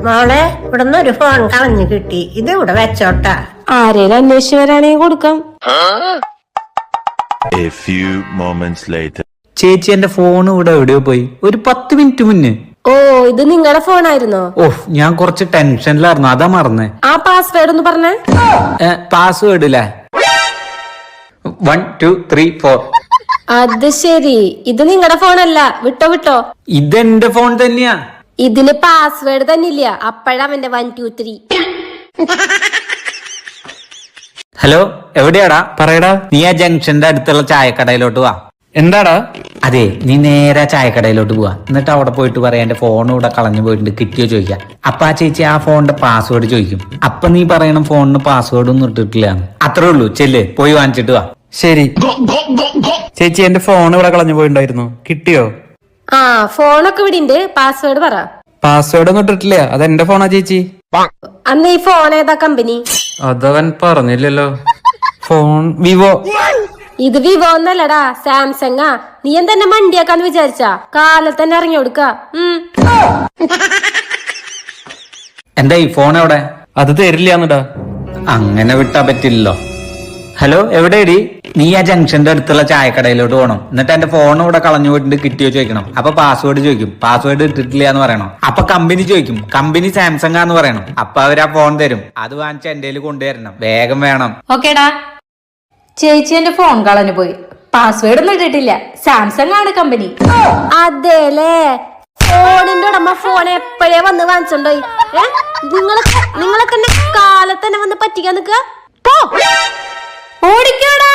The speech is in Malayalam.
മോളെ ഇവിടുന്ന് ഒരു ഫോൺ കളഞ്ഞു കിട്ടി. ഇത് ഇവിടെ വെച്ചോട്ടാ. ആരേലും അന്വേഷിച്ചു വരാണെങ്കിൽ കൊടുക്കാം. A few moments later. ചേച്ചി എന്റെ ഫോൺ ഇവിടെ എവിടെയോ പോയി. ഒരു 10 മിനിറ്റ് മുന്നേ. ഓ, ഇത് നിങ്ങളുടെ ഫോണായിരുന്നോ? ഓഹ്, ഞാൻ കുറച്ച് ടെൻഷനിലായിരുന്നു, അതാ മറന്നേ. ആ പാസ്വേഡ് ഒന്ന് പറഞ്ഞേ. പാസ്വേഡ് ഇല്ലേ? 1 2 3 4. അത് ശരി, ഇത് നിങ്ങളുടെ ഫോണല്ല. വിട്ടോ വിട്ടോ, ഇതെന്റെ ഫോൺ തന്നെയാ. ഇതിന് പാസ്വേഡ് തന്നെ ഇല്ല. അപ്പഴവന്റെ 1 2 3. ഹലോ, എവിടെയാടാ? പറയടാ. നീ ആ ജംഗ്ഷന്റെ അടുത്തുള്ള ചായക്കടയിലോട്ട് വാ. എന്താടാ? അതെ, നീ നേരെ ചായക്കടയിലോട്ട് പോവാ. എന്നിട്ട് അവിടെ പോയിട്ട് പറയാ എന്റെ ഫോൺ ഇവിടെ കളഞ്ഞു പോയിട്ടുണ്ട്, കിട്ടിയോ ചോദിക്കാം. അപ്പൊ ആ ചേച്ചി ആ ഫോണിന്റെ പാസ്വേഡ് ചോദിക്കും. അപ്പൊ നീ പറയണം ഫോണിന് പാസ്വേഡ് ഒന്നും ഇട്ടിട്ടില്ല. അത്രേ ഉള്ളൂ. ചെല്ല്, പോയി വാങ്ങിച്ചിട്ട് വാ. ശരി ചേച്ചി, എന്റെ ഫോൺ ഇവിടെ കളഞ്ഞു പോയിട്ടുണ്ടായിരുന്നു, കിട്ടിയോ? ആ, ഫോണൊക്കെ ഇവിടെ ഉണ്ട്. പാസ്വേഡ് പറ. പാസ്വേഡ് ഒന്നും ഇട്ടിട്ടില്ല, അതെന്റെ ഫോണാ ചേച്ചി. അന്ന് ഈ ഫോൺ ഏതാ കമ്പനി? അതവൻ പറഞ്ഞില്ലല്ലോ. Phone Vivo. ഇത് വിവോ ഒന്നല്ലടാ, സാംസങ്ങാ. നീ എന്തെന്നെ മണ്ടിയാക്കാന്ന് വിചാരിച്ചാ? കാലത്ത് തന്നെ ഇറങ്ങി കൊടുക്ക. എന്താ ഈ ഫോൺ എവിടെ? അത് തരില്ലാന്നിടാ. അങ്ങനെ വിട്ടാ പറ്റില്ലല്ലോ. ഹലോ, എവിടെയടി? നീ ആ ജംഗ്ഷന്റെ അടുത്തുള്ള ചായക്കടയിലോട്ട് പോകണം. എന്നിട്ട് എന്റെ ഫോൺ ഇവിടെ കളഞ്ഞു പോയിട്ടുണ്ട്, കിട്ടിയോ ചോദിക്കണം. അപ്പൊ പാസ്വേഡ് ചോദിക്കും. പാസ്വേഡ് ഇട്ടിട്ടില്ല എന്ന് പറയണം. അപ്പൊ കമ്പനി ചോദിക്കും. കമ്പനി സാംസങ് ആന്ന് പറയണം. അപ്പൊ അവര് ആ ഫോൺ തരും. അത് വാങ്ങിച്ച് എന്റെ കയ്യിൽ കൊണ്ടുവരണം. വേഗം വേണം. ഓക്കേടാ. ചേച്ചി എന്റെ ഫോൺ കളഞ്ഞു പോയി. പാസ്വേഡ് ഒന്നും ഇട്ടിട്ടില്ല. സാംസങ് ആണ് കമ്പനി. അതേലേ, ഫോണിന്റെ ഉടമ ഫോൺ എപ്പോഴേ വന്ന് വാങ്ങിച്ചോണ്ടോയി. നിങ്ങളെ തന്നെ കാലത്ത് തന്നെ വന്ന് പറ്റിക്കാൻ നിക്ക. ഓടിക്കോടാ.